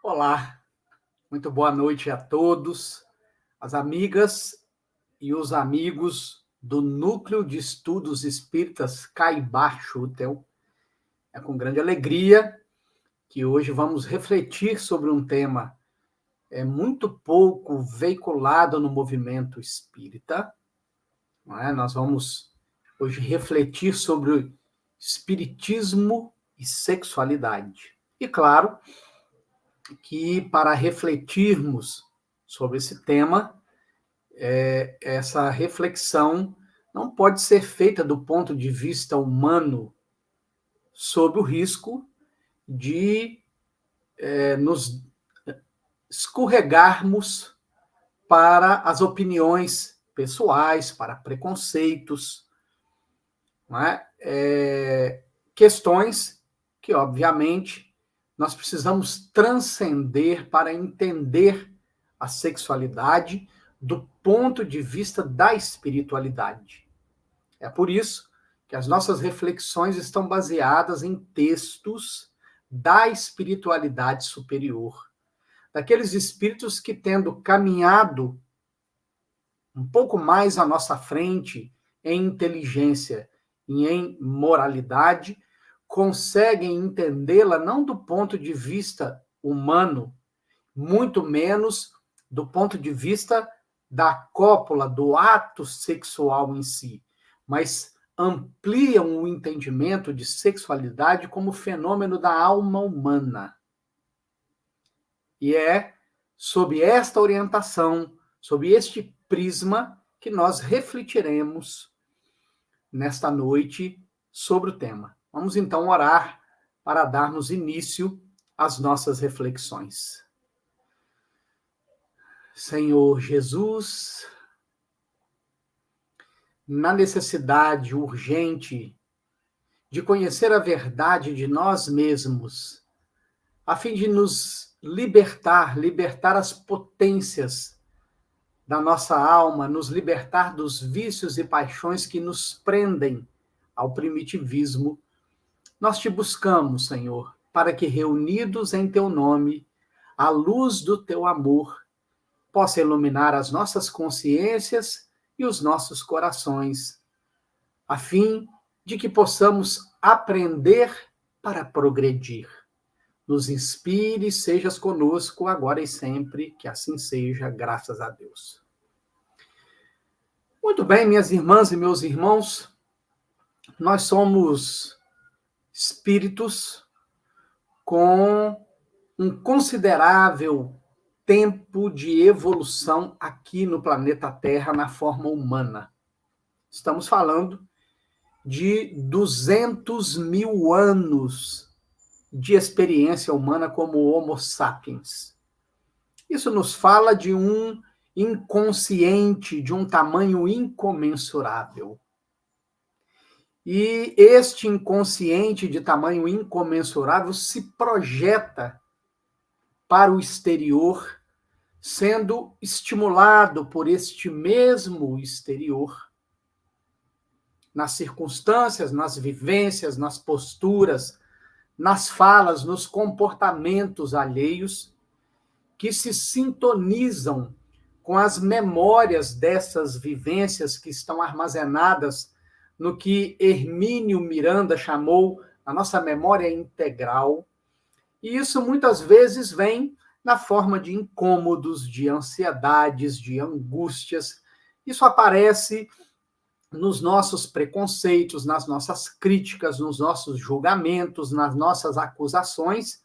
Olá, muito boa noite a todos, as amigas e os amigos do Núcleo de Estudos Espíritas Caibá Schutel. É com grande alegria que hoje vamos refletir sobre um tema muito pouco veiculado no movimento espírita. Não é? Nós vamos hoje refletir sobre o espiritismo e sexualidade. E claro que para refletirmos sobre esse tema, essa reflexão não pode ser feita do ponto de vista humano, sob o risco de nos escorregarmos para as opiniões pessoais, para preconceitos, não é? Questões que, obviamente, nós precisamos transcender para entender a sexualidade do ponto de vista da espiritualidade. É por isso que as nossas reflexões estão baseadas em textos da espiritualidade superior, daqueles espíritos que, tendo caminhado um pouco mais à nossa frente em inteligência e em moralidade, conseguem entendê-la não do ponto de vista humano, muito menos do ponto de vista da cópula, do ato sexual em si, mas ampliam o entendimento de sexualidade como fenômeno da alma humana. E é sob esta orientação, sob este prisma, que nós refletiremos nesta noite sobre o tema. Vamos então orar para darmos início às nossas reflexões. Senhor Jesus, na necessidade urgente de conhecer a verdade de nós mesmos, a fim de nos libertar as potências da nossa alma, nos libertar dos vícios e paixões que nos prendem ao primitivismo, nós te buscamos, Senhor, para que, reunidos em teu nome, a luz do teu amor possa iluminar as nossas consciências e os nossos corações, a fim de que possamos aprender para progredir. Nos inspire e sejas conosco agora e sempre, que assim seja, graças a Deus. Muito bem, minhas irmãs e meus irmãos, nós somos espíritos com um considerável tempo de evolução aqui no planeta Terra na forma humana. Estamos falando de 200 mil anos de experiência humana como Homo sapiens. Isso nos fala de um inconsciente de um tamanho incomensurável. E este inconsciente de tamanho incomensurável se projeta para o exterior, sendo estimulado por este mesmo exterior, nas circunstâncias, nas vivências, nas posturas, nas falas, nos comportamentos alheios, que se sintonizam com as memórias dessas vivências que estão armazenadas no que Hermínio Miranda chamou a nossa memória integral. E isso muitas vezes vem na forma de incômodos, de ansiedades, de angústias. Isso aparece nos nossos preconceitos, nas nossas críticas, nos nossos julgamentos, nas nossas acusações,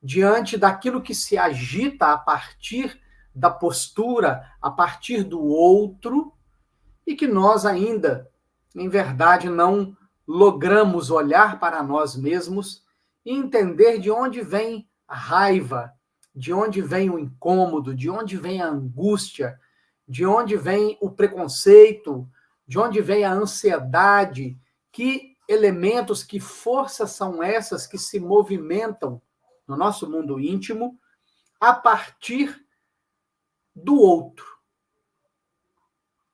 diante daquilo que se agita a partir da postura, a partir do outro, e que nós ainda, em verdade, não logramos olhar para nós mesmos e entender de onde vem a raiva, de onde vem o incômodo, de onde vem a angústia, de onde vem o preconceito, de onde vem a ansiedade, que elementos, que forças são essas que se movimentam no nosso mundo íntimo a partir do outro.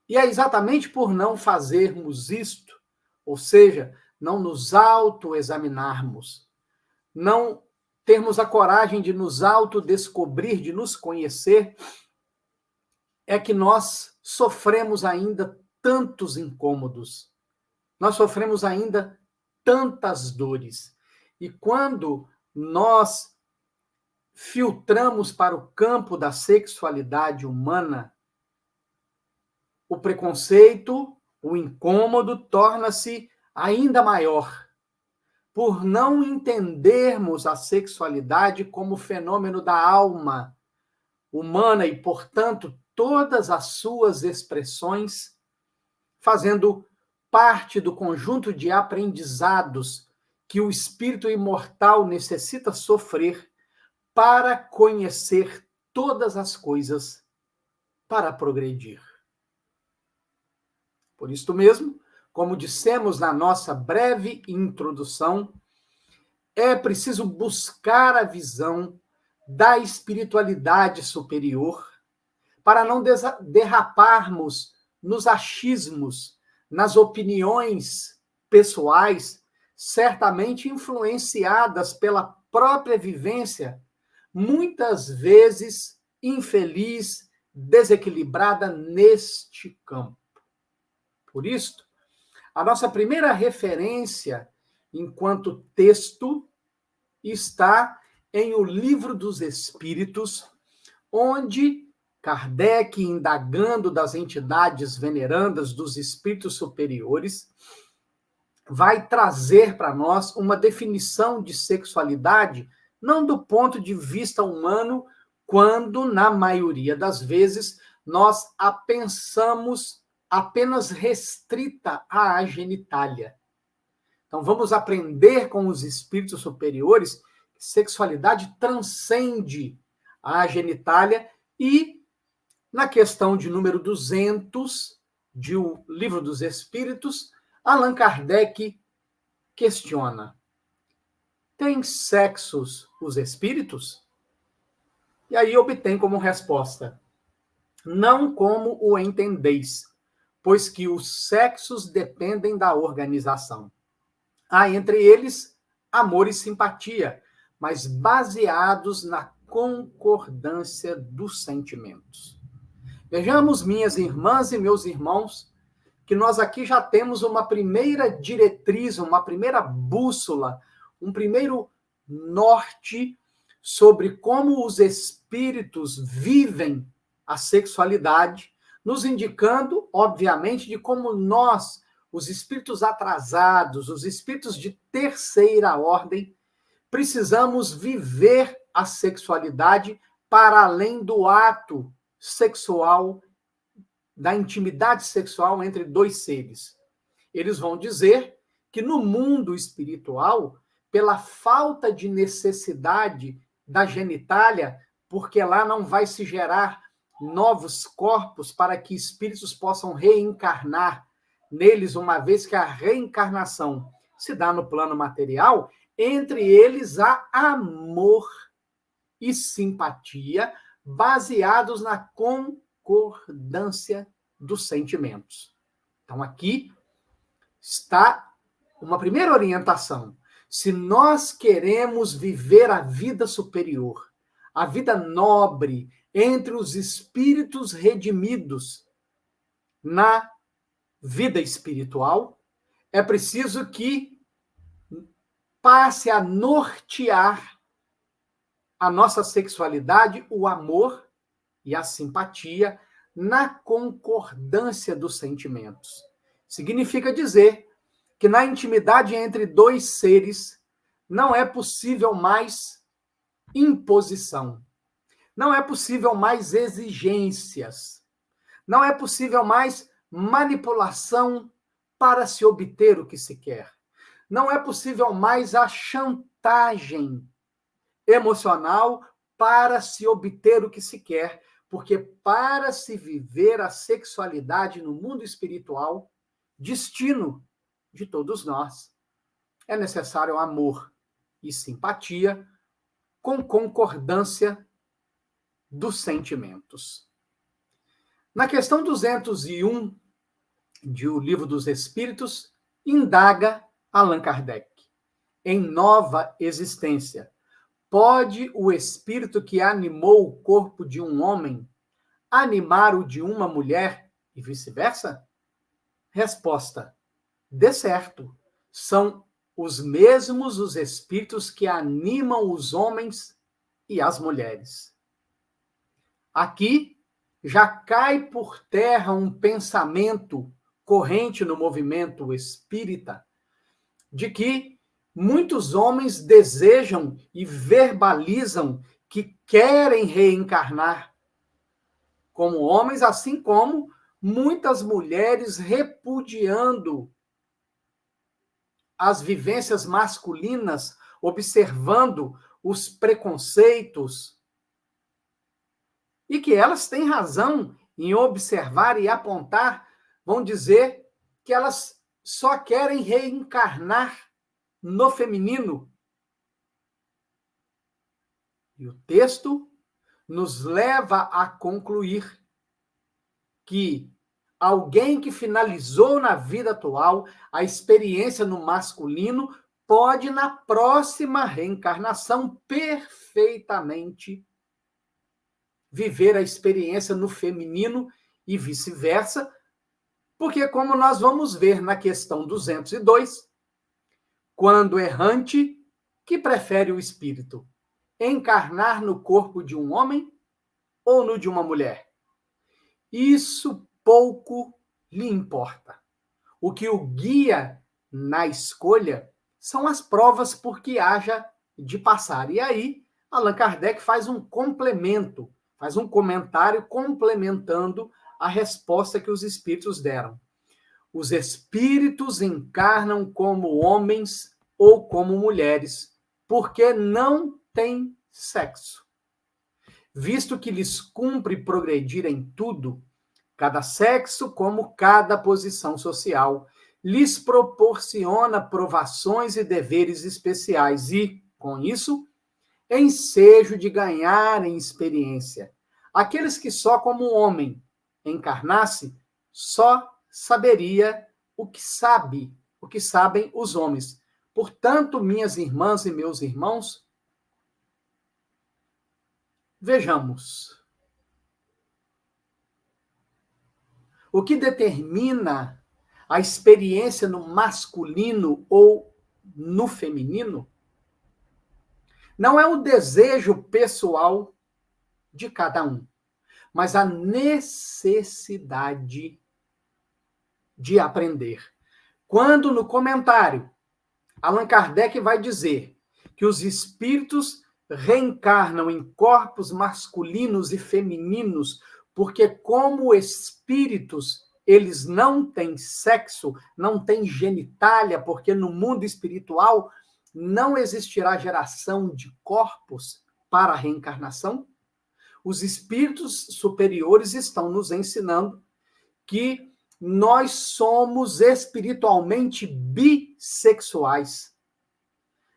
E é exatamente por não fazermos isto, ou seja, não nos autoexaminarmos, não termos a coragem de nos autodescobrir, de nos conhecer, é que nós sofremos ainda tantos incômodos, nós sofremos ainda tantas dores. E quando nós filtramos para o campo da sexualidade humana, o preconceito, o incômodo torna-se ainda maior, por não entendermos a sexualidade como fenômeno da alma humana e, portanto, todas as suas expressões, fazendo parte do conjunto de aprendizados que o espírito imortal necessita sofrer para conhecer todas as coisas, para progredir. Por isto mesmo, como dissemos na nossa breve introdução, é preciso buscar a visão da espiritualidade superior para não derraparmos nos achismos, nas opiniões pessoais, certamente influenciadas pela própria vivência, muitas vezes infeliz, desequilibrada neste campo. Por isto, a nossa primeira referência enquanto texto está em O Livro dos Espíritos, onde Kardec, indagando das entidades venerandas, dos espíritos superiores, vai trazer para nós uma definição de sexualidade, não do ponto de vista humano, quando, na maioria das vezes, nós a pensamos apenas restrita à genitália. Então, vamos aprender com os espíritos superiores que sexualidade transcende a genitália e, na questão de número 200 de O Livro dos Espíritos, Allan Kardec questiona: têm sexos os espíritos? E aí obtém como resposta: não como o entendeis, pois que os sexos dependem da organização. Há entre eles amor e simpatia, mas baseados na concordância dos sentimentos. Vejamos, minhas irmãs e meus irmãos, que nós aqui já temos uma primeira diretriz, uma primeira bússola, um primeiro norte sobre como os espíritos vivem a sexualidade, nos indicando, obviamente, de como nós, os espíritos atrasados, os espíritos de terceira ordem, precisamos viver a sexualidade para além do ato sexual, da intimidade sexual entre dois seres. Eles vão dizer que no mundo espiritual, pela falta de necessidade da genitália, porque lá não vai se gerar novos corpos para que espíritos possam reencarnar neles, uma vez que a reencarnação se dá no plano material, entre eles há amor e simpatia baseados na concordância dos sentimentos. Então, aqui está uma primeira orientação. Se nós queremos viver a vida superior, a vida nobre entre os espíritos redimidos na vida espiritual, é preciso que passe a nortear a nossa sexualidade, o amor e a simpatia na concordância dos sentimentos. Significa dizer que na intimidade entre dois seres não é possível mais imposição, não é possível mais exigências, não é possível mais manipulação para se obter o que se quer. Não é possível mais a chantagem emocional para se obter o que se quer, porque para se viver a sexualidade no mundo espiritual, destino de todos nós, é necessário amor e simpatia com concordância dos sentimentos. Na questão 201 de O Livro dos Espíritos, indaga Allan Kardec: em nova existência, Pode o espírito que animou o corpo de um homem animar o de uma mulher e vice-versa? Resposta: de certo. São os mesmos os espíritos que animam os homens e as mulheres. Aqui já cai por terra um pensamento corrente no movimento espírita de que muitos homens desejam e verbalizam que querem reencarnar como homens, assim como muitas mulheres repudiando as vivências masculinas, observando os preconceitos, e que elas têm razão em observar e apontar, vão dizer que elas só querem reencarnar no feminino. E o texto nos leva a concluir que alguém que finalizou na vida atual a experiência no masculino pode, na próxima reencarnação, perfeitamente viver a experiência no feminino e vice-versa, porque, como nós vamos ver na questão 202, quando errante, que prefere o espírito? Encarnar no corpo de um homem ou no de uma mulher? Isso pouco lhe importa. O que o guia na escolha são as provas por que haja de passar. E aí, Allan Kardec faz um complemento, faz um comentário complementando a resposta que os espíritos deram. Os espíritos encarnam como homens ou como mulheres, porque não têm sexo. Visto que lhes cumpre progredir em tudo, cada sexo, como cada posição social, lhes proporciona provações e deveres especiais e, com isso, ensejo de ganharem experiência. Aqueles que só como homem encarnasse, só saberia o que sabem os homens. Portanto, minhas irmãs e meus irmãos, vejamos. O que determina a experiência no masculino ou no feminino não é o desejo pessoal de cada um, mas a necessidade de aprender. Quando no comentário Allan Kardec vai dizer que os espíritos reencarnam em corpos masculinos e femininos, porque como espíritos eles não têm sexo, não têm genitália, porque no mundo espiritual não existirá geração de corpos para a reencarnação. Os espíritos superiores estão nos ensinando que nós somos espiritualmente bissexuais,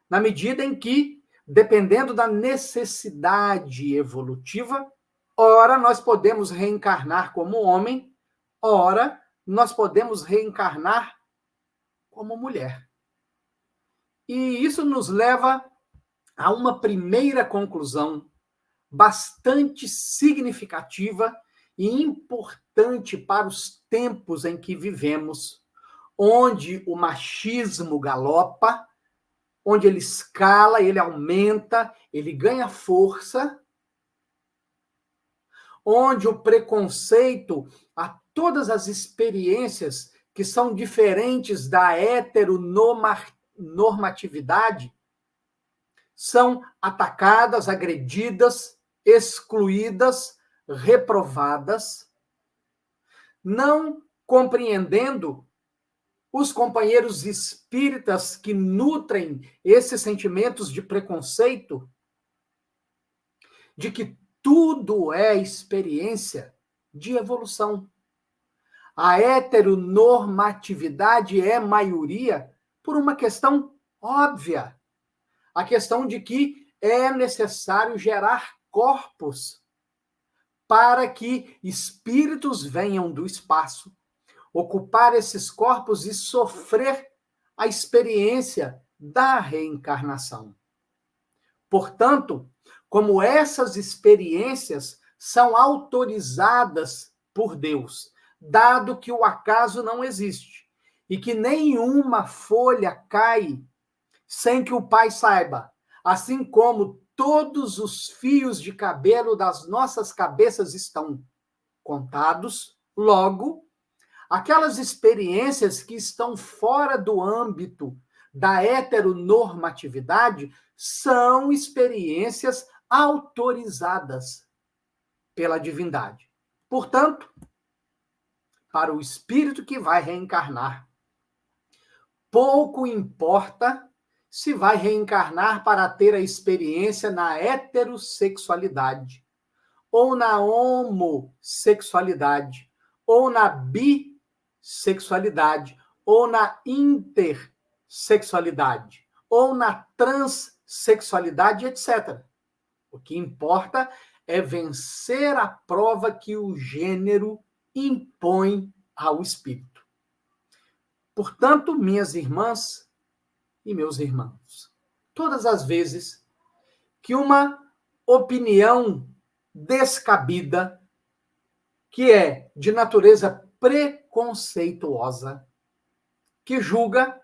na medida em que, dependendo da necessidade evolutiva, ora nós podemos reencarnar como homem, ora nós podemos reencarnar como mulher. E isso nos leva a uma primeira conclusão bastante significativa e importante para os tempos em que vivemos, onde o machismo galopa, onde ele escala, ele aumenta, ele ganha força, onde o preconceito a todas as experiências que são diferentes da heteronormatividade são atacadas, agredidas, excluídas, reprovadas, não compreendendo os companheiros espíritas que nutrem esses sentimentos de preconceito, de que tudo é experiência de evolução. A heteronormatividade é maioria por uma questão óbvia. A questão de que é necessário gerar corpos para que espíritos venham do espaço, ocupar esses corpos e sofrer a experiência da reencarnação. Portanto, como essas experiências são autorizadas por Deus, dado que o acaso não existe e que nenhuma folha cai sem que o Pai saiba, assim como todos os fios de cabelo das nossas cabeças estão contados, logo, aquelas experiências que estão fora do âmbito da heteronormatividade são experiências autorizadas pela divindade. Portanto, para o espírito que vai reencarnar, pouco importa se vai reencarnar para ter a experiência na heterossexualidade, ou na homossexualidade, ou na bissexualidade, ou na intersexualidade, ou na transsexualidade, etc. O que importa é vencer a prova que o gênero impõe ao espírito. Portanto, minhas irmãs e meus irmãos, todas as vezes que uma opinião descabida, que é de natureza preconceituosa, que julga,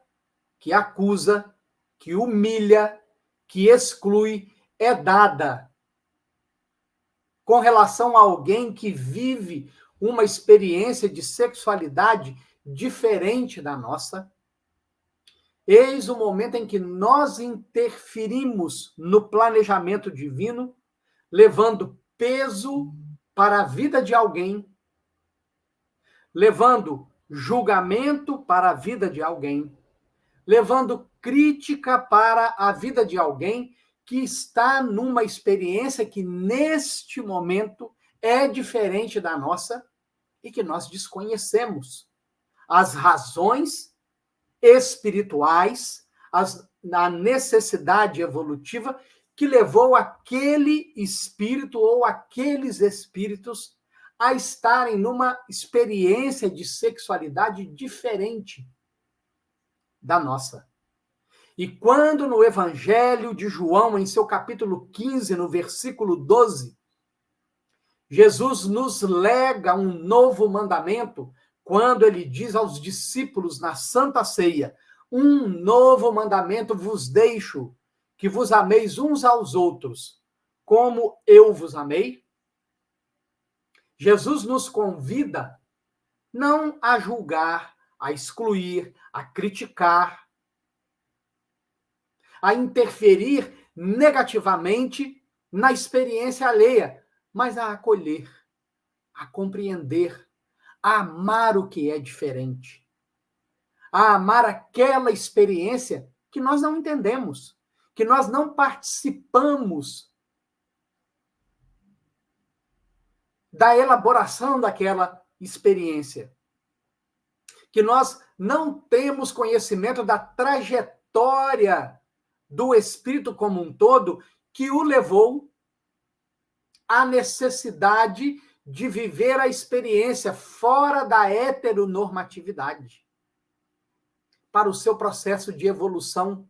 que acusa, que humilha, que exclui, é dada com relação a alguém que vive uma experiência de sexualidade diferente da nossa, eis o momento em que nós interferimos no planejamento divino, levando peso para a vida de alguém, levando julgamento para a vida de alguém, levando crítica para a vida de alguém que está numa experiência que, neste momento, é diferente da nossa e que nós desconhecemos as razões espirituais, a necessidade evolutiva que levou aquele espírito ou aqueles espíritos a estarem numa experiência de sexualidade diferente da nossa. E quando no Evangelho de João, em seu capítulo 15, no versículo 12, Jesus nos lega um novo mandamento, quando ele diz aos discípulos na Santa Ceia: um novo mandamento vos deixo, que vos ameis uns aos outros, como eu vos amei. Jesus nos convida não a julgar, a excluir, a criticar, a interferir negativamente na experiência alheia, mas a acolher, a compreender, a amar o que é diferente, a amar aquela experiência que nós não entendemos, que nós não participamos da elaboração daquela experiência, que nós não temos conhecimento da trajetória do espírito como um todo que o levou à necessidade de viver a experiência fora da heteronormatividade, para o seu processo de evolução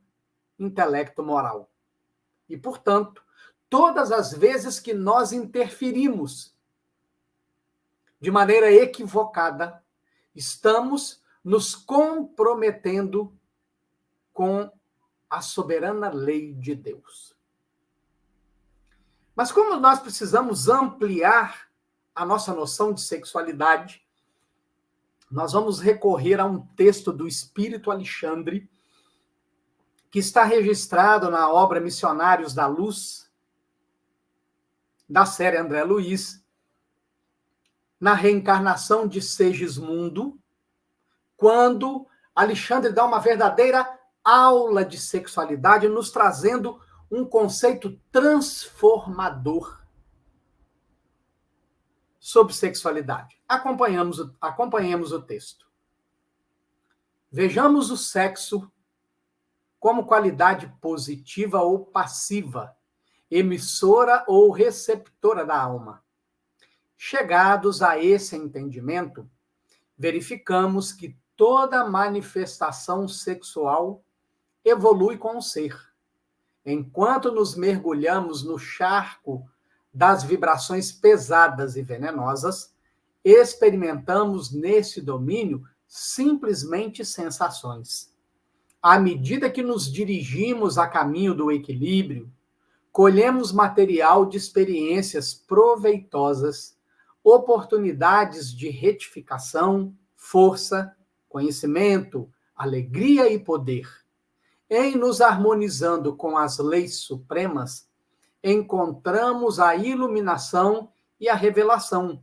intelecto-moral. E, portanto, todas as vezes que nós interferimos de maneira equivocada, estamos nos comprometendo com a soberana lei de Deus. Mas como nós precisamos ampliar a nossa noção de sexualidade, nós vamos recorrer a um texto do Espírito Alexandre, que está registrado na obra Missionários da Luz, da série André Luiz, na reencarnação de Segismundo, quando Alexandre dá uma verdadeira aula de sexualidade, nos trazendo um conceito transformador sobre sexualidade. Acompanhemos o texto. Vejamos o sexo como qualidade positiva ou passiva, emissora ou receptora da alma. Chegados a esse entendimento, verificamos que toda manifestação sexual evolui com o ser, enquanto nos mergulhamos no charco das vibrações pesadas e venenosas, experimentamos nesse domínio simplesmente sensações. À medida que nos dirigimos a caminho do equilíbrio, colhemos material de experiências proveitosas, oportunidades de retificação, força, conhecimento, alegria e poder. Em nos harmonizando com as leis supremas, encontramos a iluminação e a revelação,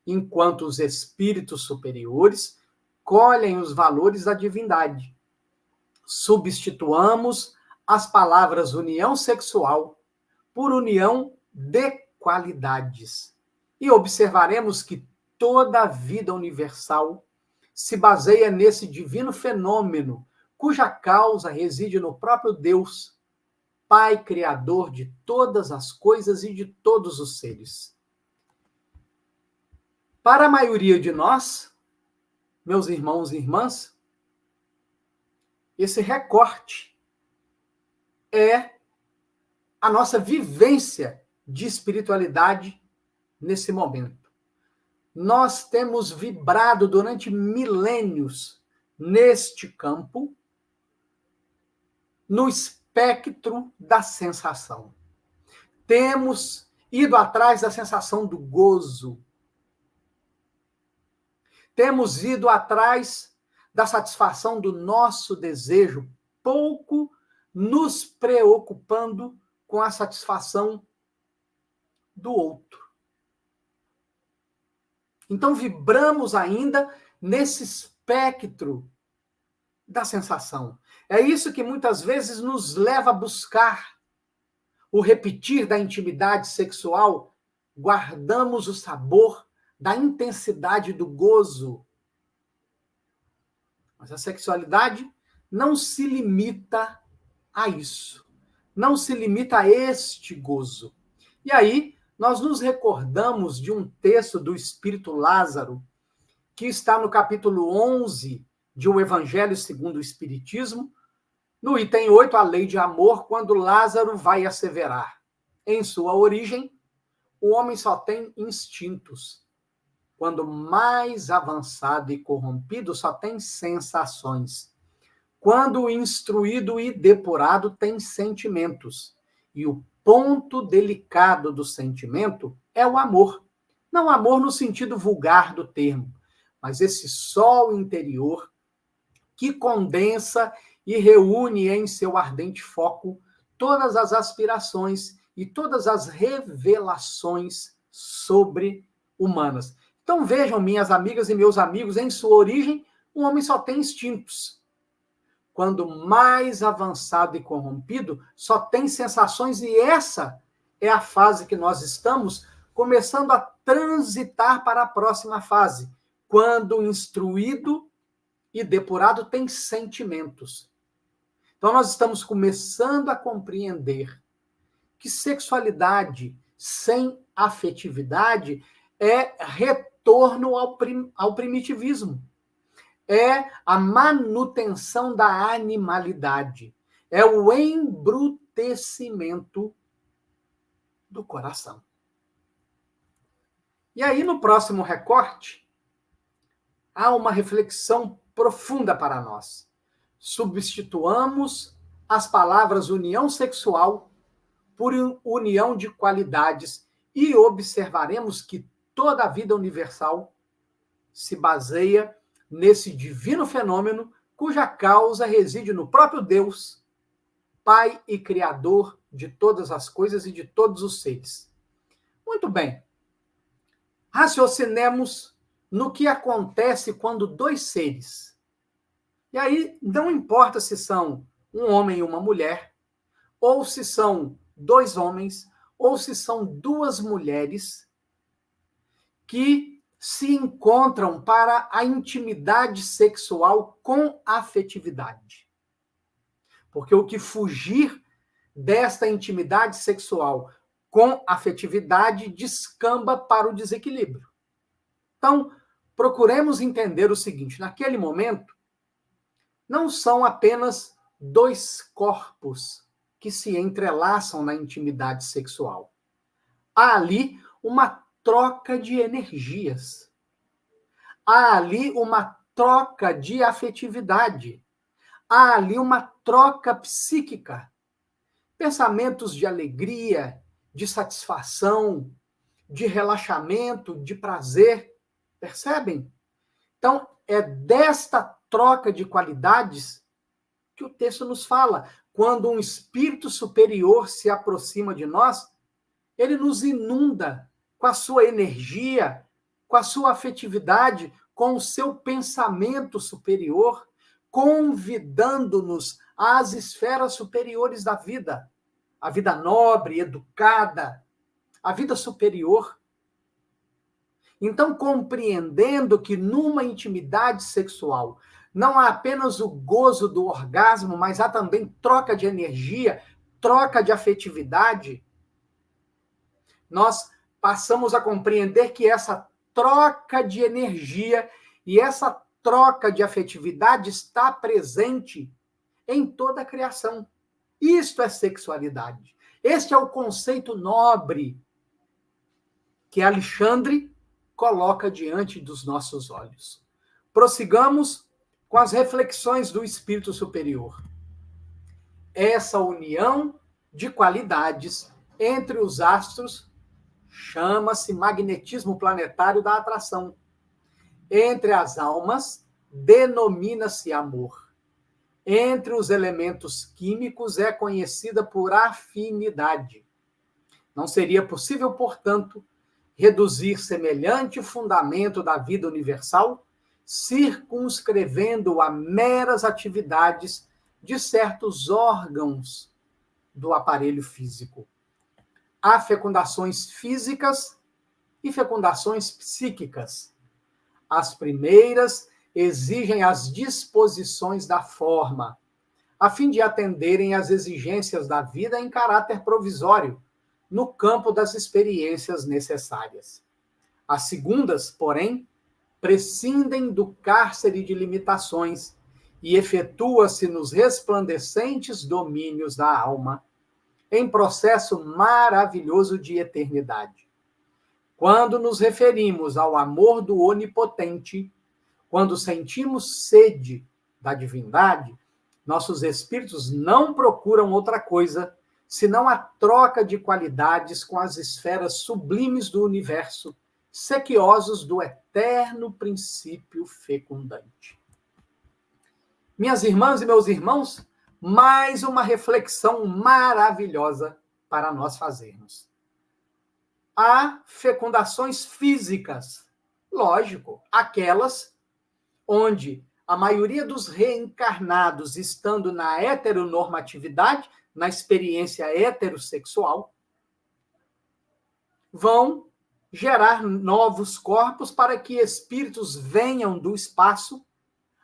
enquanto os espíritos superiores colhem os valores da divindade. Substituamos as palavras união sexual por união de qualidades. E observaremos que toda a vida universal se baseia nesse divino fenômeno, cuja causa reside no próprio Deus, Pai Criador de todas as coisas e de todos os seres. Para a maioria de nós, meus irmãos e irmãs, esse recorte é a nossa vivência de espiritualidade nesse momento. Nós temos vibrado durante milênios neste campo, no espectro da sensação. Temos ido atrás da sensação do gozo. Temos ido atrás da satisfação do nosso desejo, pouco nos preocupando com a satisfação do outro. Então, vibramos ainda nesse espectro da sensação. É isso que muitas vezes nos leva a buscar o repetir da intimidade sexual. Guardamos o sabor da intensidade do gozo. Mas a sexualidade não se limita a isso. Não se limita a este gozo. E aí, nós nos recordamos de um texto do Espírito Lázaro, que está no capítulo 11 de O Evangelho segundo o Espiritismo, no item 8, a lei de amor, quando Lázaro vai asseverar. Em sua origem, o homem só tem instintos. Quando mais avançado e corrompido, só tem sensações. Quando instruído e depurado, tem sentimentos. E o ponto delicado do sentimento é o amor. Não o amor no sentido vulgar do termo, mas esse sol interior que condensa e reúne em seu ardente foco todas as aspirações e todas as revelações sobre-humanas. Então vejam, minhas amigas e meus amigos, em sua origem, o homem só tem instintos. Quando mais avançado e corrompido, só tem sensações, e essa é a fase que nós estamos começando a transitar para a próxima fase, quando instruído e depurado tem sentimentos. Então nós estamos começando a compreender que sexualidade sem afetividade é retorno ao primitivismo. É a manutenção da animalidade. É o embrutecimento do coração. E aí, no próximo recorte, há uma reflexão profunda para nós. Substituamos as palavras união sexual por união de qualidades e observaremos que toda a vida universal se baseia nesse divino fenômeno cuja causa reside no próprio Deus, Pai e Criador de todas as coisas e de todos os seres. Muito bem. Raciocinemos no que acontece quando dois seres, e aí não importa se são um homem e uma mulher, ou se são dois homens, ou se são duas mulheres, que se encontram para a intimidade sexual com afetividade. Porque o que fugir desta intimidade sexual com afetividade descamba para o desequilíbrio. Então, procuremos entender o seguinte: naquele momento, não são apenas dois corpos que se entrelaçam na intimidade sexual. Há ali uma troca de energias. Há ali uma troca de afetividade. Há ali uma troca psíquica. Pensamentos de alegria, de satisfação, de relaxamento, de prazer. Percebem? Então, é desta troca de qualidades que o texto nos fala. Quando um espírito superior se aproxima de nós, ele nos inunda com a sua energia, com a sua afetividade, com o seu pensamento superior, convidando-nos às esferas superiores da vida. A vida nobre, educada, a vida superior. Então, compreendendo que numa intimidade sexual não há apenas o gozo do orgasmo, mas há também troca de energia, troca de afetividade, nós passamos a compreender que essa troca de energia e essa troca de afetividade está presente em toda a criação. Isto é sexualidade. Este é o conceito nobre que Alexandre coloca diante dos nossos olhos. Prossigamos com as reflexões do espírito superior. Essa união de qualidades entre os astros chama-se magnetismo planetário da atração. Entre as almas, denomina-se amor. Entre os elementos químicos é conhecida por afinidade. Não seria possível, portanto, reduzir semelhante fundamento da vida universal, circunscrevendo a meras atividades de certos órgãos do aparelho físico. Há fecundações físicas e fecundações psíquicas. As primeiras exigem as disposições da forma, a fim de atenderem às exigências da vida em caráter provisório, no campo das experiências necessárias. As segundas, porém, prescindem do cárcere de limitações e efetua-se nos resplandecentes domínios da alma, em processo maravilhoso de eternidade. Quando nos referimos ao amor do Onipotente, quando sentimos sede da divindade, nossos espíritos não procuram outra coisa senão a troca de qualidades com as esferas sublimes do universo, sequiosos do eterno princípio fecundante. Minhas irmãs e meus irmãos, mais uma reflexão maravilhosa para nós fazermos. Há fecundações físicas, lógico, aquelas onde a maioria dos reencarnados, estando na heteronormatividade, na experiência heterossexual, vão gerar novos corpos para que espíritos venham do espaço,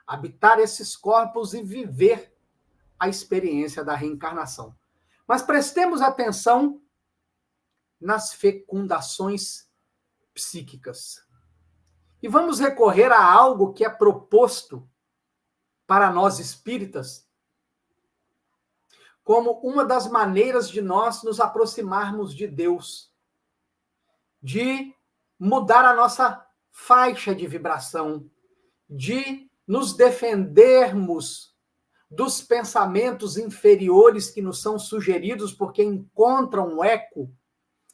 habitar esses corpos e viver a experiência da reencarnação. Mas prestemos atenção nas fecundações psíquicas. E vamos recorrer a algo que é proposto para nós espíritas como uma das maneiras de nós nos aproximarmos de Deus, de mudar a nossa faixa de vibração, de nos defendermos dos pensamentos inferiores que nos são sugeridos porque encontram eco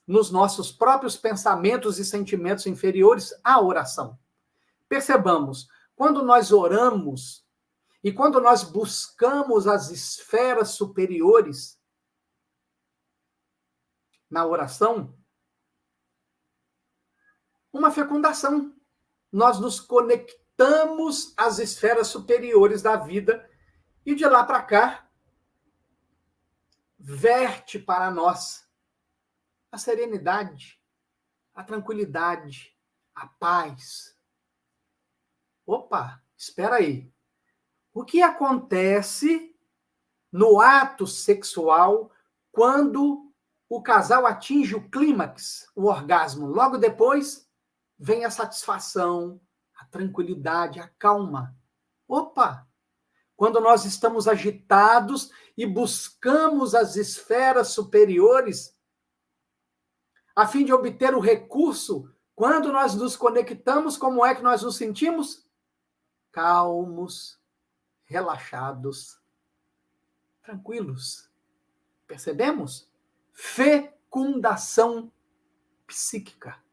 nos nossos próprios pensamentos e sentimentos inferiores, a oração. Percebamos, quando nós oramos e quando nós buscamos as esferas superiores na oração, uma fecundação. Nós nos conectamos às esferas superiores da vida e de lá para cá verte para nós a serenidade, a tranquilidade, a paz. Opa, espera aí. O que acontece no ato sexual quando o casal atinge o clímax, o orgasmo? Logo depois vem a satisfação, a tranquilidade, a calma. Opa! quando nós estamos agitados e buscamos as esferas superiores, a fim de obter o recurso, quando nós nos conectamos, como é que nós nos sentimos? Calmos, relaxados, tranquilos. Percebemos? Fecundação psíquica.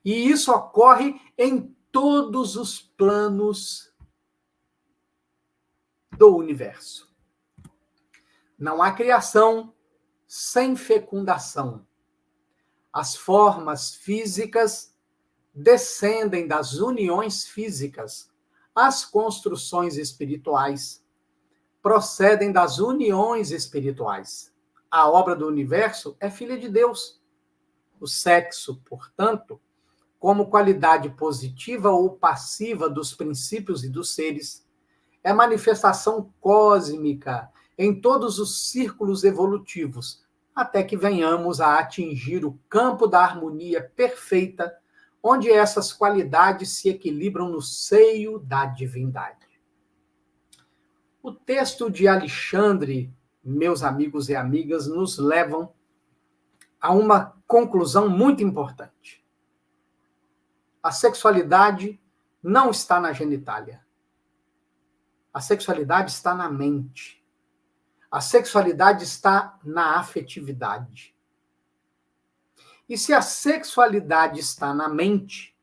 E isso ocorre em todos os planos do universo. Não há criação sem fecundação. As formas físicas descendem das uniões físicas. As construções espirituais procedem das uniões espirituais. A obra do universo é filha de Deus. O sexo, portanto, como qualidade positiva ou passiva dos princípios e dos seres, é manifestação cósmica em todos os círculos evolutivos, até que venhamos a atingir o campo da harmonia perfeita, onde essas qualidades se equilibram no seio da divindade. O texto de Alexandre, meus amigos e amigas, nos levam a uma conclusão muito importante. A sexualidade não está na genitália. A sexualidade está na mente. A sexualidade está na afetividade. E se a sexualidade está na mente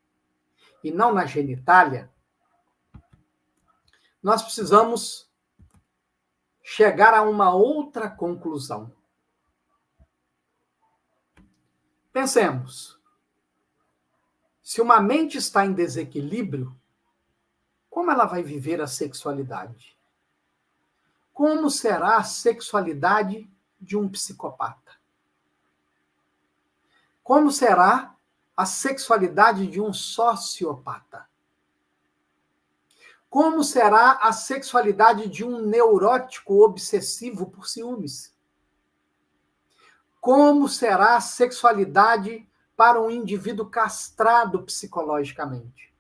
e não na genitália, nós precisamos chegar a uma outra conclusão. Pensemos. Se uma mente está em desequilíbrio, como ela vai viver a sexualidade? Como será a sexualidade de um psicopata? Como será a sexualidade de um sociopata? Como será a sexualidade de um neurótico obsessivo por ciúmes? Como será a sexualidade para um indivíduo castrado psicologicamente?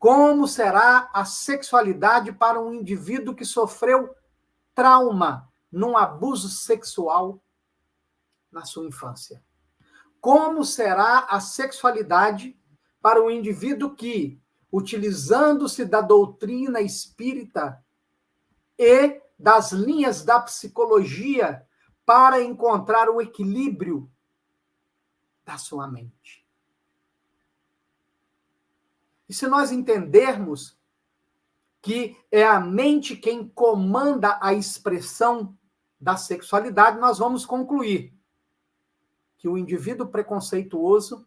Como será a sexualidade para um indivíduo que sofreu trauma num abuso sexual na sua infância? Como será a sexualidade para um indivíduo que, utilizando-se da doutrina espírita e das linhas da psicologia para encontrar o equilíbrio da sua mente? E se nós entendermos que é a mente quem comanda a expressão da sexualidade, nós vamos concluir que o indivíduo preconceituoso,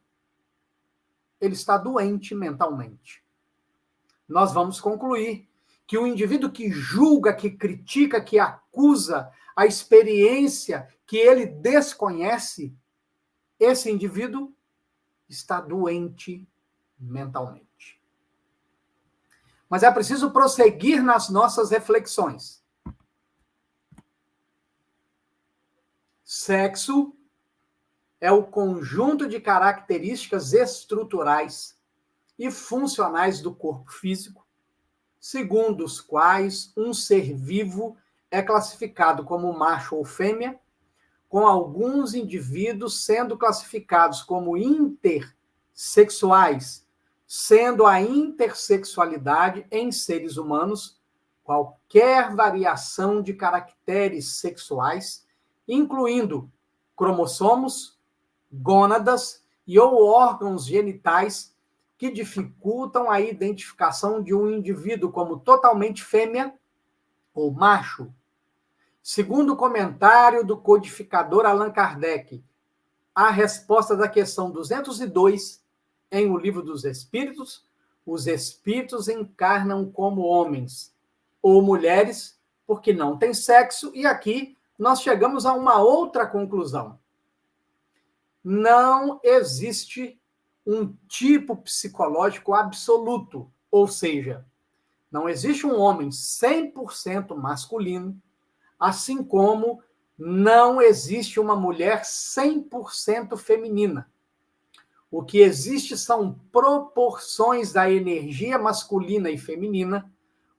ele está doente mentalmente. Nós vamos concluir que o indivíduo que julga, que critica, que acusa a experiência que ele desconhece, esse indivíduo está doente mentalmente. Mas é preciso prosseguir nas nossas reflexões. Sexo é o conjunto de características estruturais e funcionais do corpo físico, segundo os quais um ser vivo é classificado como macho ou fêmea, com alguns indivíduos sendo classificados como intersexuais, sendo a intersexualidade em seres humanos qualquer variação de caracteres sexuais, incluindo cromossomos, gônadas e ou órgãos genitais que dificultam a identificação de um indivíduo como totalmente fêmea ou macho. Segundo o comentário do codificador Allan Kardec, a resposta da questão 202, em O Livro dos Espíritos, os espíritos encarnam como homens ou mulheres, porque não têm sexo, e aqui nós chegamos a uma outra conclusão. Não existe um tipo psicológico absoluto, ou seja, não existe um homem 100% masculino, assim como não existe uma mulher 100% feminina. O que existe são proporções da energia masculina e feminina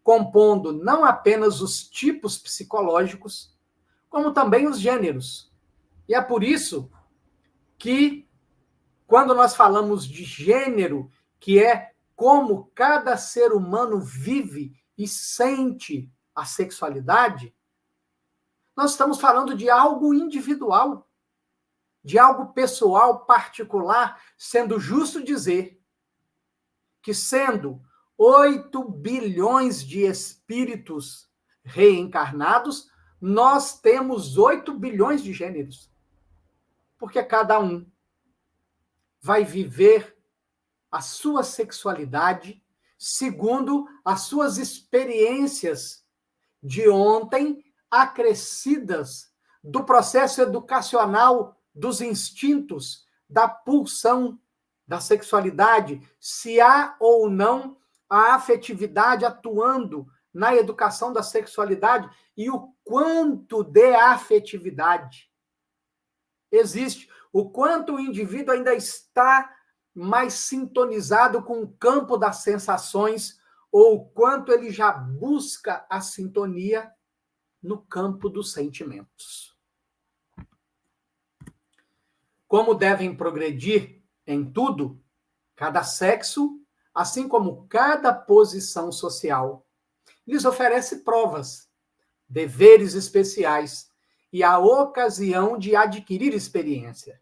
compondo não apenas os tipos psicológicos, como também os gêneros. E é por isso que, quando nós falamos de gênero, que é como cada ser humano vive e sente a sexualidade, nós estamos falando de algo individual, de algo pessoal, particular, sendo justo dizer que, sendo 8 bilhões de espíritos reencarnados, nós temos 8 bilhões de gêneros. Porque cada um vai viver a sua sexualidade segundo as suas experiências de ontem, acrescidas do processo educacional dos instintos, da pulsão da sexualidade, se há ou não a afetividade atuando na educação da sexualidade e o quanto de afetividade existe, o quanto o indivíduo ainda está mais sintonizado com o campo das sensações ou o quanto ele já busca a sintonia no campo dos sentimentos. Como devem progredir em tudo, cada sexo, assim como cada posição social, lhes oferece provas, deveres especiais e a ocasião de adquirir experiência.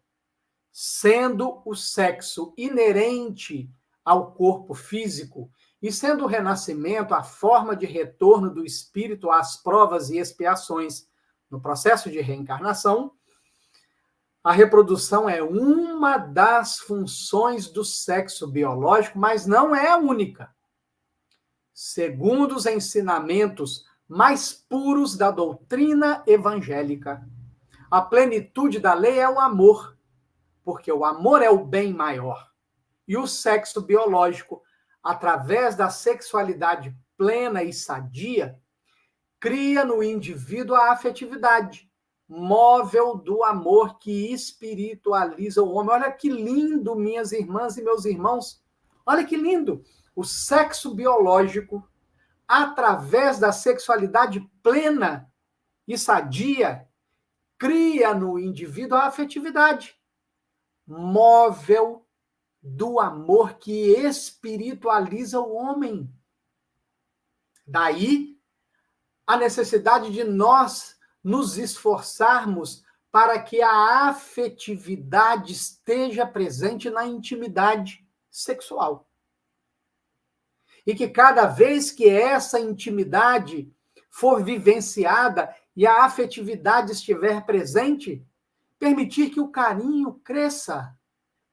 Sendo o sexo inerente ao corpo físico e sendo o renascimento a forma de retorno do espírito às provas e expiações no processo de reencarnação, a reprodução é uma das funções do sexo biológico, mas não é a única. Segundo os ensinamentos mais puros da doutrina evangélica, a plenitude da lei é o amor, porque o amor é o bem maior. E o sexo biológico, através da sexualidade plena e sadia, cria no indivíduo a afetividade, móvel do amor que espiritualiza o homem. Olha que lindo, minhas irmãs e meus irmãos. Olha que lindo. O sexo biológico, através da sexualidade plena e sadia, cria no indivíduo a afetividade, móvel do amor que espiritualiza o homem. Daí a necessidade de nós nos esforçarmos para que a afetividade esteja presente na intimidade sexual. E que cada vez que essa intimidade for vivenciada e a afetividade estiver presente, permitir que o carinho cresça,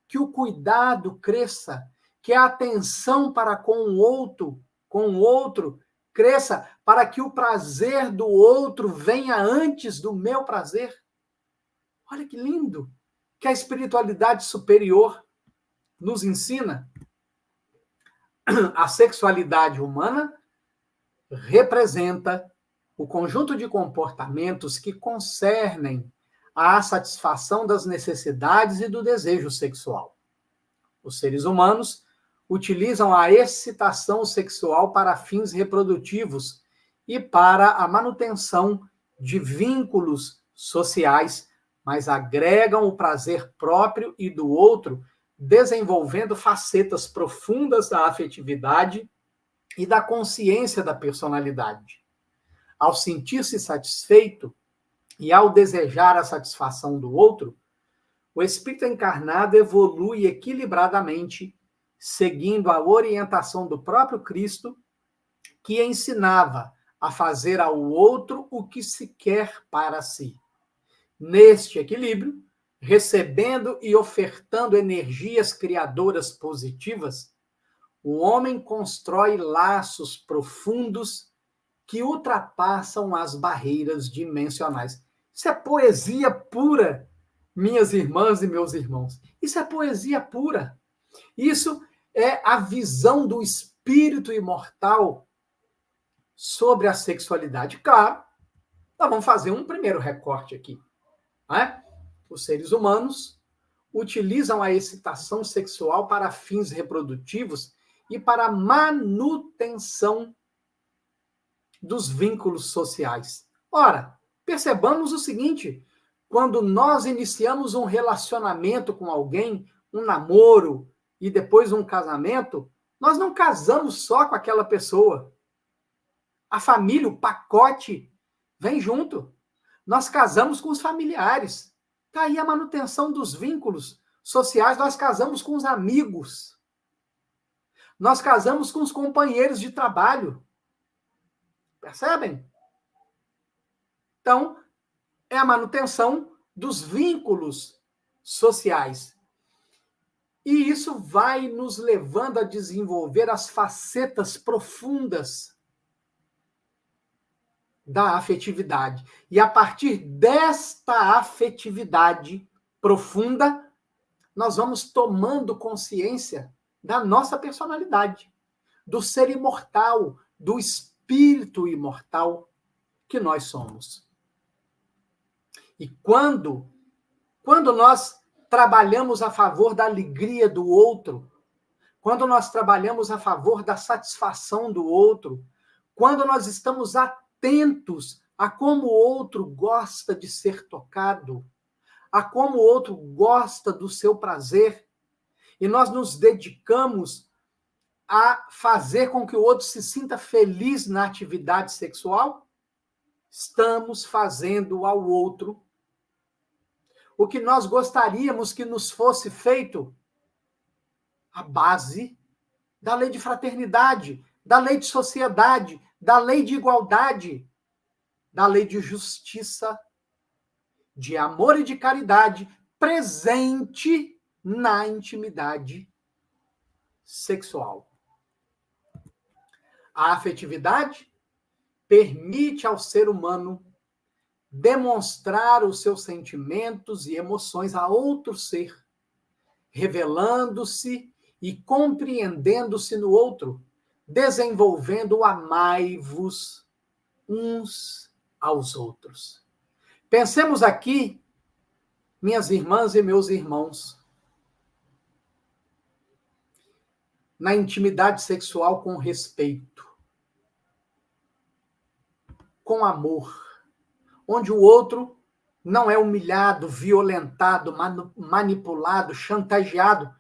que o cuidado cresça, que a atenção para com o outro cresça, para que o prazer do outro venha antes do meu prazer. Olha que lindo que a espiritualidade superior nos ensina. A sexualidade humana representa o conjunto de comportamentos que concernem à satisfação das necessidades e do desejo sexual. Os seres humanos utilizam a excitação sexual para fins reprodutivos e para a manutenção de vínculos sociais, mas agregam o prazer próprio e do outro, desenvolvendo facetas profundas da afetividade e da consciência da personalidade. Ao sentir-se satisfeito e ao desejar a satisfação do outro, o espírito encarnado evolui equilibradamente, seguindo a orientação do próprio Cristo, que ensinava a fazer ao outro o que se quer para si. Neste equilíbrio, recebendo e ofertando energias criadoras positivas, o homem constrói laços profundos que ultrapassam as barreiras dimensionais. Isso é poesia pura, minhas irmãs e meus irmãos. Isso é poesia pura. Isso é a visão do espírito imortal sobre a sexualidade. Claro, nós vamos fazer um primeiro recorte aqui. Né? Os seres humanos utilizam a excitação sexual para fins reprodutivos e para manutenção dos vínculos sociais. Ora, percebamos o seguinte: quando nós iniciamos um relacionamento com alguém, um namoro e depois um casamento, nós não casamos só com aquela pessoa. A família, o pacote, vem junto. Nós casamos com os familiares. Está aí a manutenção dos vínculos sociais. Nós casamos com os amigos. Nós casamos com os companheiros de trabalho. Percebem? Então, é a manutenção dos vínculos sociais. E isso vai nos levando a desenvolver as facetas profundas da afetividade. E a partir desta afetividade profunda, nós vamos tomando consciência da nossa personalidade, do ser imortal, do espírito imortal que nós somos. E quando nós trabalhamos a favor da alegria do outro, quando nós trabalhamos a favor da satisfação do outro, quando nós estamos atentos a como o outro gosta de ser tocado, a como o outro gosta do seu prazer, e nós nos dedicamos a fazer com que o outro se sinta feliz na atividade sexual, estamos fazendo ao outro o que nós gostaríamos que nos fosse feito, a base da lei de fraternidade, da lei de sociedade, da lei de igualdade, da lei de justiça, de amor e de caridade, presente na intimidade sexual. A afetividade permite ao ser humano demonstrar os seus sentimentos e emoções a outro ser, revelando-se e compreendendo-se no outro, desenvolvendo o amai-vos uns aos outros. Pensemos aqui, minhas irmãs e meus irmãos, na intimidade sexual com respeito, com amor, onde o outro não é humilhado, violentado, manipulado, chantageado,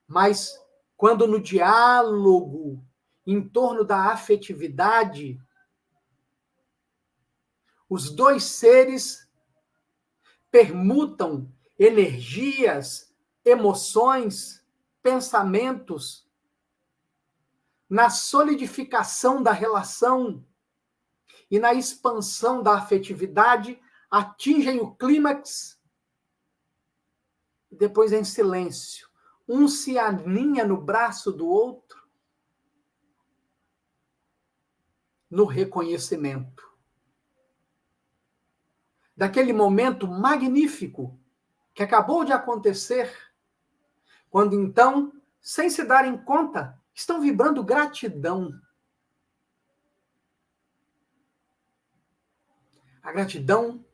mas quando no diálogo em torno da afetividade, os dois seres permutam energias, emoções, pensamentos, na solidificação da relação e na expansão da afetividade, atingem o clímax e depois em silêncio. Um se aninha no braço do outro, no reconhecimento daquele momento magnífico que acabou de acontecer, quando então, sem se darem conta, estão vibrando gratidão. A gratidão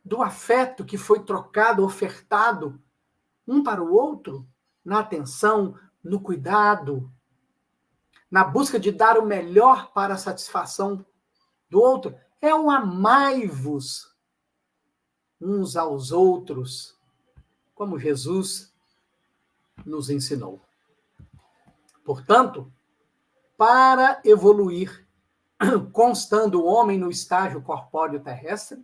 do afeto que foi trocado, ofertado um para o outro, na atenção, no cuidado, na busca de dar o melhor para a satisfação do outro. É um amai-vos uns aos outros, como Jesus nos ensinou. Portanto, para evoluir, constando o homem no estágio corpóreo terrestre,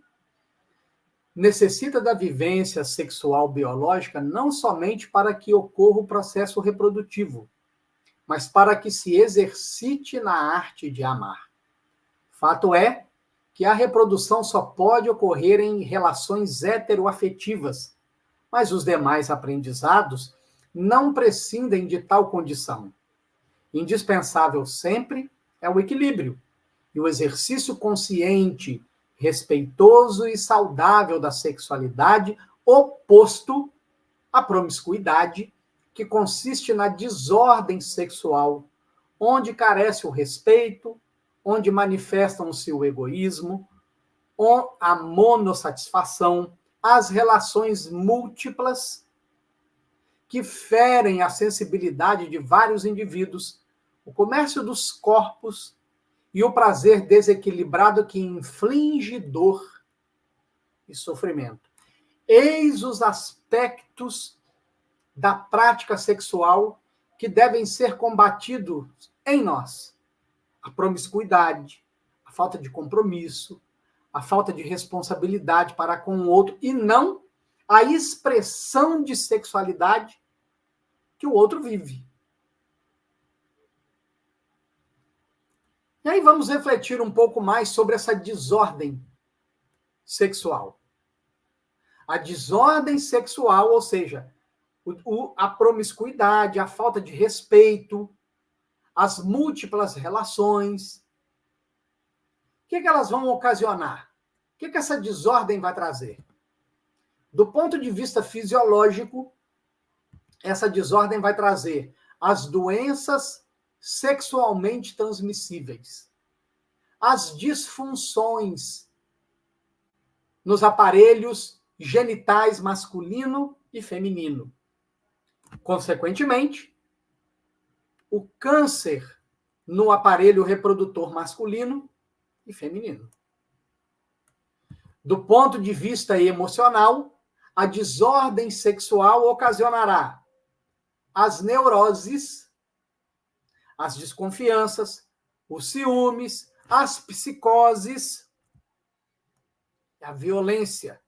necessita da vivência sexual biológica não somente para que ocorra o processo reprodutivo, mas para que se exercite na arte de amar. Fato é que a reprodução só pode ocorrer em relações heteroafetivas, mas os demais aprendizados não prescindem de tal condição. Indispensável sempre é o equilíbrio e o exercício consciente, respeitoso e saudável da sexualidade, oposto à promiscuidade, que consiste na desordem sexual, onde carece o respeito, onde manifestam-se o egoísmo, a monossatisfação, as relações múltiplas que ferem a sensibilidade de vários indivíduos, o comércio dos corpos e o prazer desequilibrado que inflige dor e sofrimento. Eis os aspectos da prática sexual que devem ser combatidos em nós: a promiscuidade, a falta de compromisso, a falta de responsabilidade para com o outro, e não a expressão de sexualidade que o outro vive. E aí vamos refletir um pouco mais sobre essa desordem sexual. A desordem sexual, ou seja, a promiscuidade, a falta de respeito, as múltiplas relações. O que elas vão ocasionar? O que essa desordem vai trazer? Do ponto de vista fisiológico, essa desordem vai trazer as doenças sexualmente transmissíveis, as disfunções nos aparelhos genitais masculino e feminino. Consequentemente, o câncer no aparelho reprodutor masculino e feminino. Do ponto de vista emocional, a desordem sexual ocasionará as neuroses, as desconfianças, os ciúmes, as psicoses, a violência.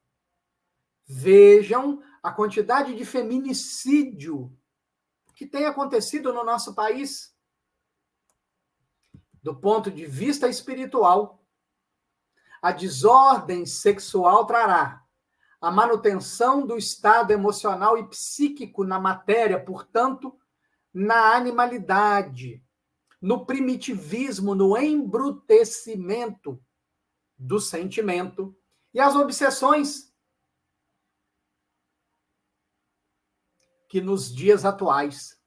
Vejam a quantidade de feminicídio que tem acontecido no nosso país. Do ponto de vista espiritual, a desordem sexual trará a manutenção do estado emocional e psíquico na matéria, portanto, na animalidade, no primitivismo, no embrutecimento do sentimento e as obsessões que nos dias atuais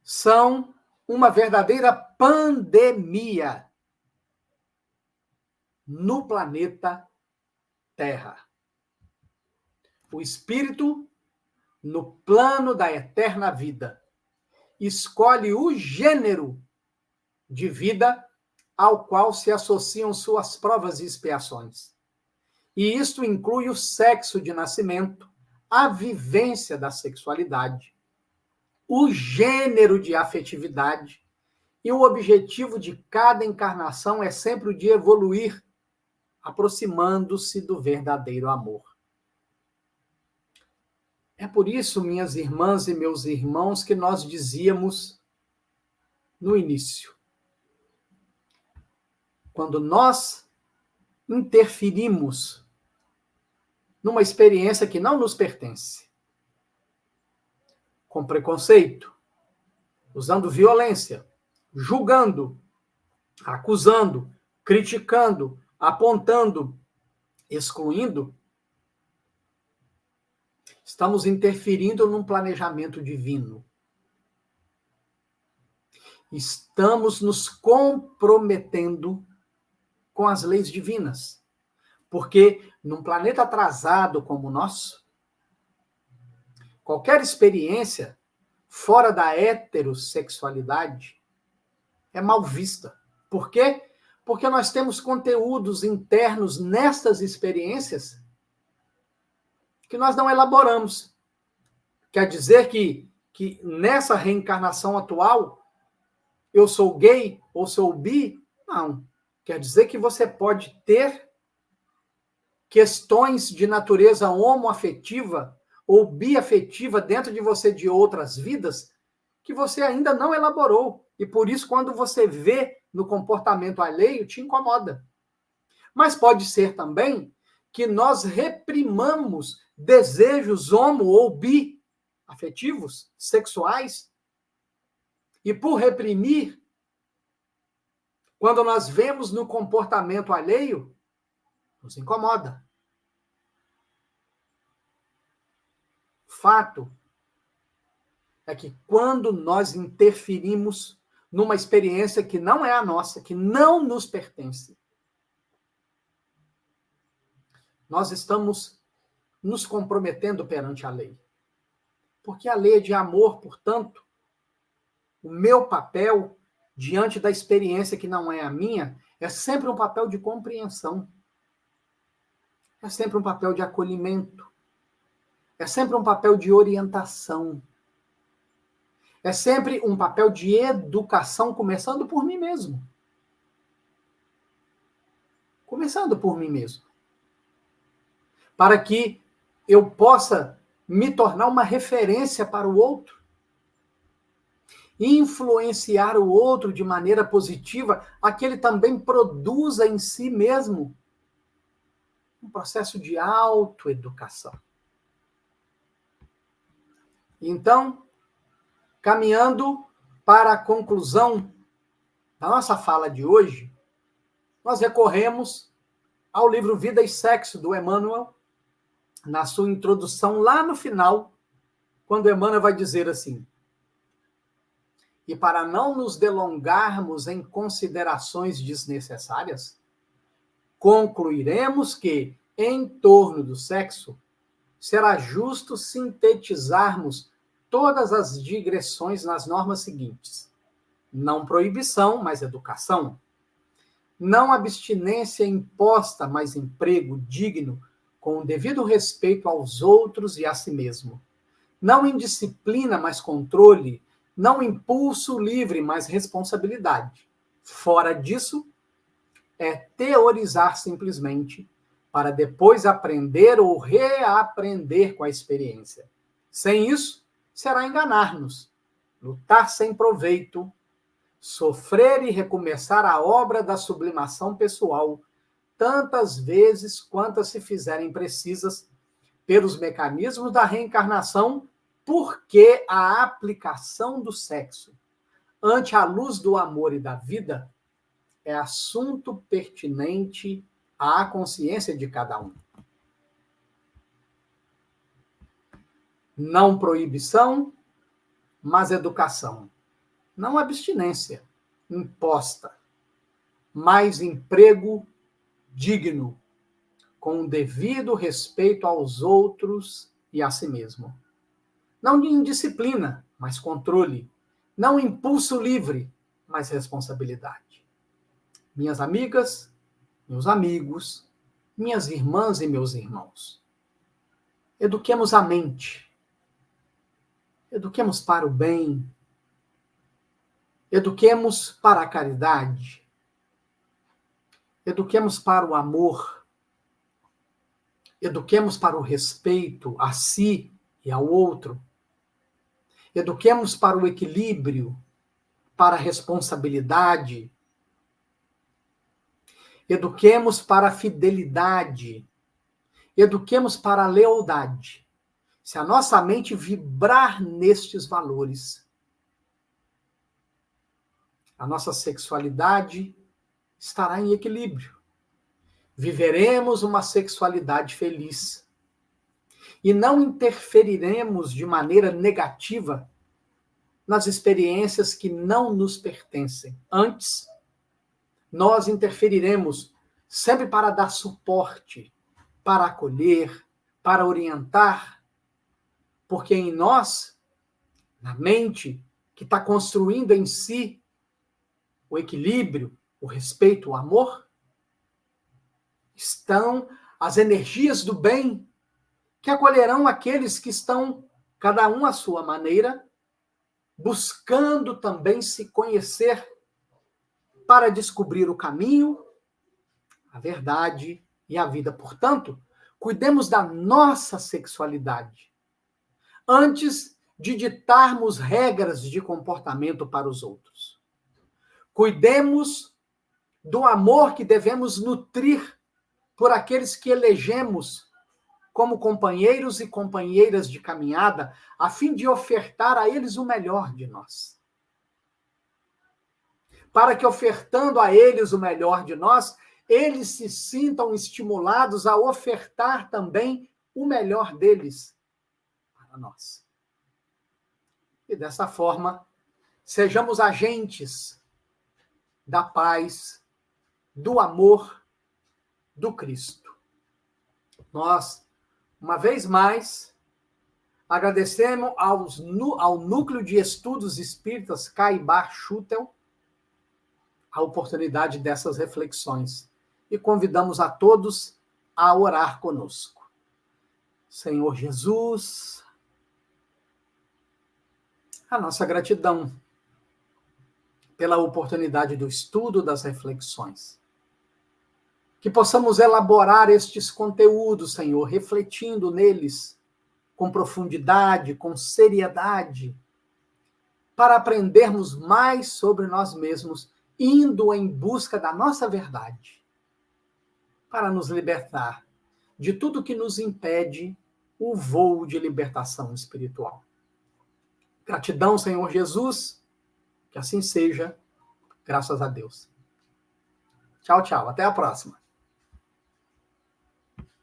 são uma verdadeira pandemia no planeta Terra. O espírito, no plano da eterna vida, escolhe o gênero de vida ao qual se associam suas provas e expiações. E isto inclui o sexo de nascimento, a vivência da sexualidade, o gênero de afetividade, e o objetivo de cada encarnação é sempre o de evoluir, aproximando-se do verdadeiro amor. É por isso, minhas irmãs e meus irmãos, que nós dizíamos no início: quando nós interferimos numa experiência que não nos pertence, com preconceito, usando violência, julgando, acusando, criticando, apontando, excluindo, estamos interferindo num planejamento divino. Estamos nos comprometendo com as leis divinas. Porque num planeta atrasado como o nosso, qualquer experiência fora da heterossexualidade é mal vista. Por quê? Porque nós temos conteúdos internos nestas experiências que nós não elaboramos. Quer dizer que nessa reencarnação atual, eu sou gay ou sou bi? Não. Quer dizer que você pode ter questões de natureza homoafetiva ou biafetiva dentro de você de outras vidas que você ainda não elaborou. E por isso, quando você vê no comportamento alheio, te incomoda. Mas pode ser também que nós reprimamos desejos homo ou biafetivos, sexuais, e por reprimir, quando nós vemos no comportamento alheio, nos incomoda. Fato é que quando nós interferimos numa experiência que não é a nossa, que não nos pertence, nós estamos nos comprometendo perante a lei. Porque a lei é de amor, portanto, o meu papel diante da experiência que não é a minha, é sempre um papel de compreensão. É sempre um papel de acolhimento. É sempre um papel de orientação. É sempre um papel de educação, começando por mim mesmo. Começando por mim mesmo. Para que eu possa me tornar uma referência para o outro. Influenciar o outro de maneira positiva, a que ele também produza em si mesmo um processo de autoeducação. Então, caminhando para a conclusão da nossa fala de hoje, nós recorremos ao livro Vida e Sexo, do Emmanuel, na sua introdução, lá no final, quando Emmanuel vai dizer assim: e para não nos delongarmos em considerações desnecessárias, concluiremos que, em torno do sexo, será justo sintetizarmos todas as digressões nas normas seguintes: não proibição, mas educação; não abstinência imposta, mas emprego digno, com o devido respeito aos outros e a si mesmo; não indisciplina, mas controle; não impulso livre, mas responsabilidade. Fora disso, é teorizar simplesmente, para depois aprender ou reaprender com a experiência. Sem isso, será enganar-nos, lutar sem proveito, sofrer e recomeçar a obra da sublimação pessoal, tantas vezes quantas se fizerem precisas pelos mecanismos da reencarnação, porque a aplicação do sexo ante a luz do amor e da vida é assunto pertinente à consciência de cada um. Não proibição, mas educação. Não abstinência imposta, mas emprego digno, com o devido respeito aos outros e a si mesmo. Não indisciplina, mas controle. Não impulso livre, mas responsabilidade. Minhas amigas, meus amigos, minhas irmãs e meus irmãos, eduquemos a mente. Eduquemos para o bem. Eduquemos para a caridade. Eduquemos para o amor. Eduquemos para o respeito a si e ao outro. Eduquemos para o equilíbrio, para a responsabilidade. Eduquemos para a fidelidade. Eduquemos para a lealdade. Se a nossa mente vibrar nestes valores, a nossa sexualidade estará em equilíbrio. Viveremos uma sexualidade feliz. E não interferiremos de maneira negativa nas experiências que não nos pertencem. Antes, nós interferiremos sempre para dar suporte, para acolher, para orientar, porque em nós, na mente, que está construindo em si o equilíbrio, o respeito, o amor, estão as energias do bem que acolherão aqueles que estão, cada um à sua maneira, buscando também se conhecer para descobrir o caminho, a verdade e a vida. Portanto, cuidemos da nossa sexualidade antes de ditarmos regras de comportamento para os outros. Cuidemos do amor que devemos nutrir por aqueles que elegemos como companheiros e companheiras de caminhada, a fim de ofertar a eles o melhor de nós. Para que, ofertando a eles o melhor de nós, eles se sintam estimulados a ofertar também o melhor deles para nós. E dessa forma, sejamos agentes da paz, do amor, do Cristo. Nós, uma vez mais, agradecemos ao Núcleo de Estudos Espíritas Caibar Schutel a oportunidade dessas reflexões e convidamos a todos a orar conosco. Senhor Jesus, a nossa gratidão pela oportunidade do estudo das reflexões. Que possamos elaborar estes conteúdos, Senhor, refletindo neles com profundidade, com seriedade, para aprendermos mais sobre nós mesmos, indo em busca da nossa verdade, para nos libertar de tudo que nos impede o voo de libertação espiritual. Gratidão, Senhor Jesus, que assim seja, graças a Deus. Tchau, tchau. Até a próxima.